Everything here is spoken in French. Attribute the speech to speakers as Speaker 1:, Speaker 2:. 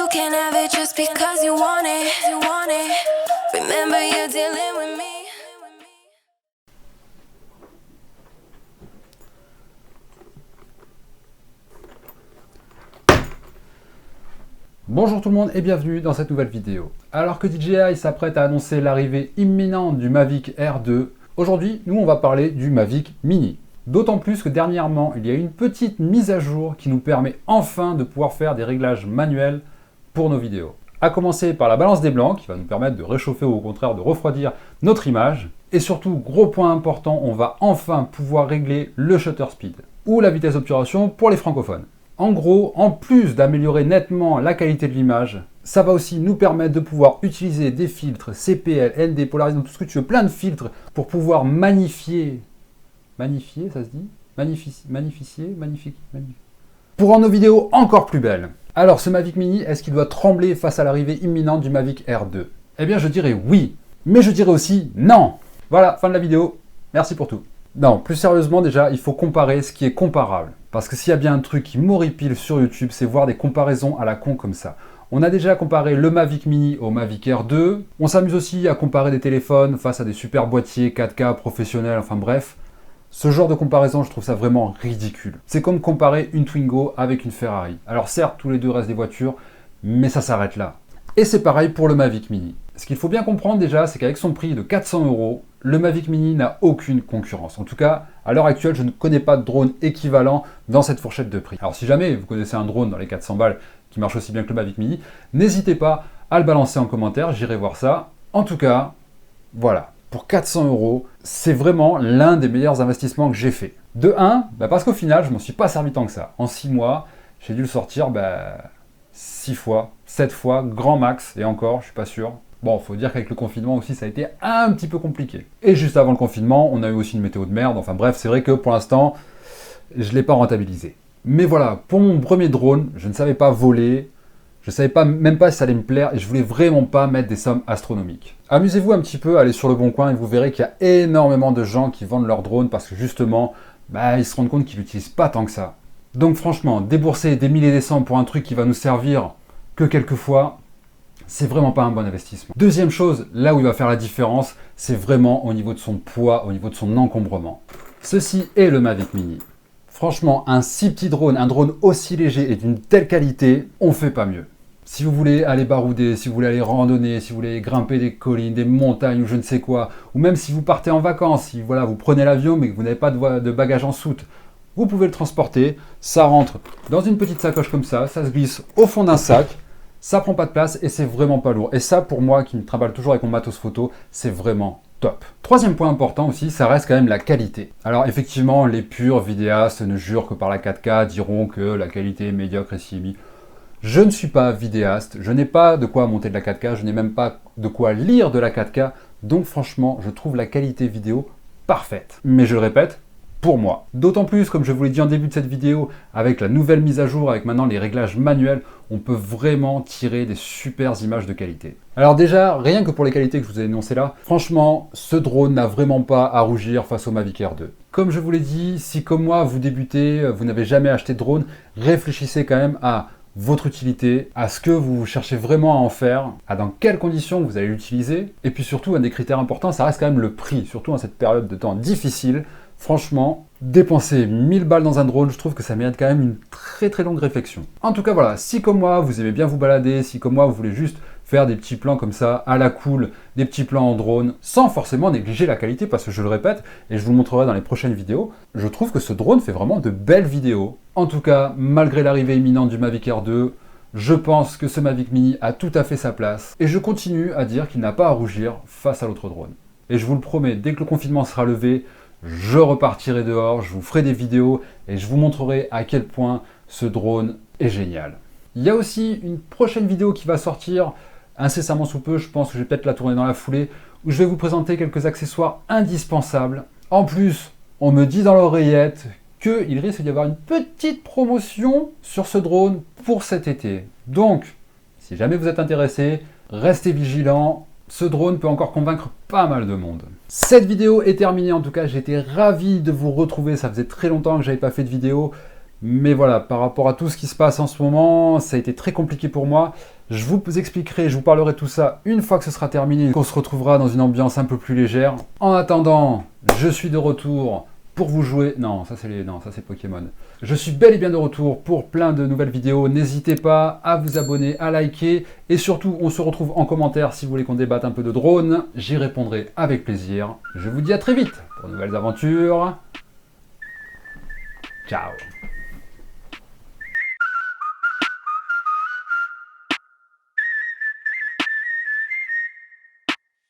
Speaker 1: You can have it just because you want it. Remember you're dealing with me.
Speaker 2: Bonjour tout le monde et bienvenue dans cette nouvelle vidéo. Alors que DJI s'apprête à annoncer l'arrivée imminente du Mavic Air 2, aujourd'hui nous on va parler du Mavic Mini. D'autant plus que dernièrement il y a eu une petite mise à jour qui nous permet enfin de pouvoir faire des réglages manuels pour nos vidéos. À commencer par la balance des blancs qui va nous permettre de réchauffer ou au contraire de refroidir notre image. Et surtout, gros point important, on va enfin pouvoir régler le shutter speed ou la vitesse d'obturation pour les francophones. En gros, en plus d'améliorer nettement la qualité de l'image, ça va aussi nous permettre de pouvoir utiliser des filtres CPL, ND, Polarisation, tout ce que tu veux, plein de filtres pour pouvoir magnifier, ça se dit ? Magnifier. Pour rendre nos vidéos encore plus belles. Alors ce Mavic Mini, est-ce qu'il doit trembler face à l'arrivée imminente du Mavic Air 2 ? Eh bien je dirais oui, mais je dirais aussi non. Voilà, fin de la vidéo, merci pour tout. Non, plus sérieusement déjà, il faut comparer ce qui est comparable. Parce que s'il y a bien un truc qui m'horripile sur YouTube, c'est voir des comparaisons à la con comme ça. On a déjà comparé le Mavic Mini au Mavic Air 2. On s'amuse aussi à comparer des téléphones face à des super boîtiers 4K professionnels, enfin bref. Ce genre de comparaison, je trouve ça vraiment ridicule. C'est comme comparer une Twingo avec une Ferrari. Alors certes, tous les deux restent des voitures, mais ça s'arrête là. Et c'est pareil pour le Mavic Mini. Ce qu'il faut bien comprendre déjà, c'est qu'avec son prix de 400 €, le Mavic Mini n'a aucune concurrence. En tout cas, à l'heure actuelle, je ne connais pas de drone équivalent dans cette fourchette de prix. Alors si jamais vous connaissez un drone dans les 400 balles qui marche aussi bien que le Mavic Mini, n'hésitez pas à le balancer en commentaire, j'irai voir ça. En tout cas, voilà. Pour 400 €, c'est vraiment l'un des meilleurs investissements que j'ai fait. De 1, parce qu'au final, je ne m'en suis pas servi tant que ça. En 6 mois, j'ai dû le sortir 6 fois, 7 fois, grand max, et encore, je suis pas sûr. Bon, faut dire qu'avec le confinement aussi, ça a été un petit peu compliqué. Et juste avant le confinement, on a eu aussi une météo de merde. Enfin bref, c'est vrai que pour l'instant, je ne l'ai pas rentabilisé. Mais voilà, pour mon premier drone, je ne savais pas voler. Je ne savais même pas si ça allait me plaire et je voulais vraiment pas mettre des sommes astronomiques. Amusez-vous un petit peu, allez sur le Bon Coin et vous verrez qu'il y a énormément de gens qui vendent leur drone parce que justement, ils se rendent compte qu'ils l'utilisent pas tant que ça. Donc franchement, débourser des milliers et des cents pour un truc qui va nous servir que quelques fois, c'est vraiment pas un bon investissement. Deuxième chose, là où il va faire la différence, c'est vraiment au niveau de son poids, au niveau de son encombrement. Ceci est le Mavic Mini. Franchement, un si petit drone, un drone aussi léger et d'une telle qualité, on fait pas mieux. Si vous voulez aller barouder, si vous voulez aller randonner, si vous voulez grimper des collines, des montagnes ou je ne sais quoi, ou même si vous partez en vacances, si voilà, vous prenez l'avion mais que vous n'avez pas de bagages en soute, vous pouvez le transporter, ça rentre dans une petite sacoche comme ça se glisse au fond d'un sac, ça prend pas de place et c'est vraiment pas lourd. Et ça, pour moi qui me trimballe toujours avec mon matos photo, c'est vraiment top. Troisième point important aussi, ça reste quand même la qualité. Alors effectivement, les purs vidéastes ne jurent que par la 4K, diront que la qualité est médiocre et si. Je ne suis pas vidéaste, je n'ai pas de quoi monter de la 4K, je n'ai même pas de quoi lire de la 4K, donc franchement, je trouve la qualité vidéo parfaite. Mais je le répète, pour moi. D'autant plus, comme je vous l'ai dit en début de cette vidéo, avec la nouvelle mise à jour, avec maintenant les réglages manuels, on peut vraiment tirer des super images de qualité. Alors déjà, rien que pour les qualités que je vous ai énoncées là, franchement, ce drone n'a vraiment pas à rougir face au Mavic Air 2. Comme je vous l'ai dit, si comme moi vous débutez, vous n'avez jamais acheté de drone, réfléchissez quand même à votre utilité, à ce que vous cherchez vraiment à en faire, à dans quelles conditions vous allez l'utiliser, et puis surtout, un des critères importants, ça reste quand même le prix, surtout en cette période de temps difficile. Franchement, dépenser 1000 balles dans un drone, je trouve que ça mérite quand même une très très longue réflexion. En tout cas voilà, si comme moi vous aimez bien vous balader, si comme moi vous voulez juste faire des petits plans comme ça, à la cool, des petits plans en drone, sans forcément négliger la qualité, parce que je le répète, et je vous le montrerai dans les prochaines vidéos, je trouve que ce drone fait vraiment de belles vidéos. En tout cas, malgré l'arrivée imminente du Mavic Air 2, je pense que ce Mavic Mini a tout à fait sa place, et je continue à dire qu'il n'a pas à rougir face à l'autre drone. Et je vous le promets, dès que le confinement sera levé, je repartirai dehors, je vous ferai des vidéos, et je vous montrerai à quel point ce drone est génial. Il y a aussi une prochaine vidéo qui va sortir incessamment sous peu, je pense que je vais peut-être la tourner dans la foulée, où je vais vous présenter quelques accessoires indispensables. En plus, on me dit dans l'oreillette qu'il risque d'y avoir une petite promotion sur ce drone pour cet été. Donc, si jamais vous êtes intéressé, restez vigilants, ce drone peut encore convaincre pas mal de monde. Cette vidéo est terminée, en tout cas, j'ai été ravi de vous retrouver, ça faisait très longtemps que j'avais pas fait de vidéo. Mais voilà, par rapport à tout ce qui se passe en ce moment, ça a été très compliqué pour moi. Je vous expliquerai, je vous parlerai de tout ça une fois que ce sera terminé, qu'on se retrouvera dans une ambiance un peu plus légère. En attendant, je suis de retour pour vous jouer... Non, ça c'est Pokémon. Je suis bel et bien de retour pour plein de nouvelles vidéos. N'hésitez pas à vous abonner, à liker. Et surtout, on se retrouve en commentaire si vous voulez qu'on débatte un peu de drone. J'y répondrai avec plaisir. Je vous dis à très vite pour de nouvelles aventures. Ciao.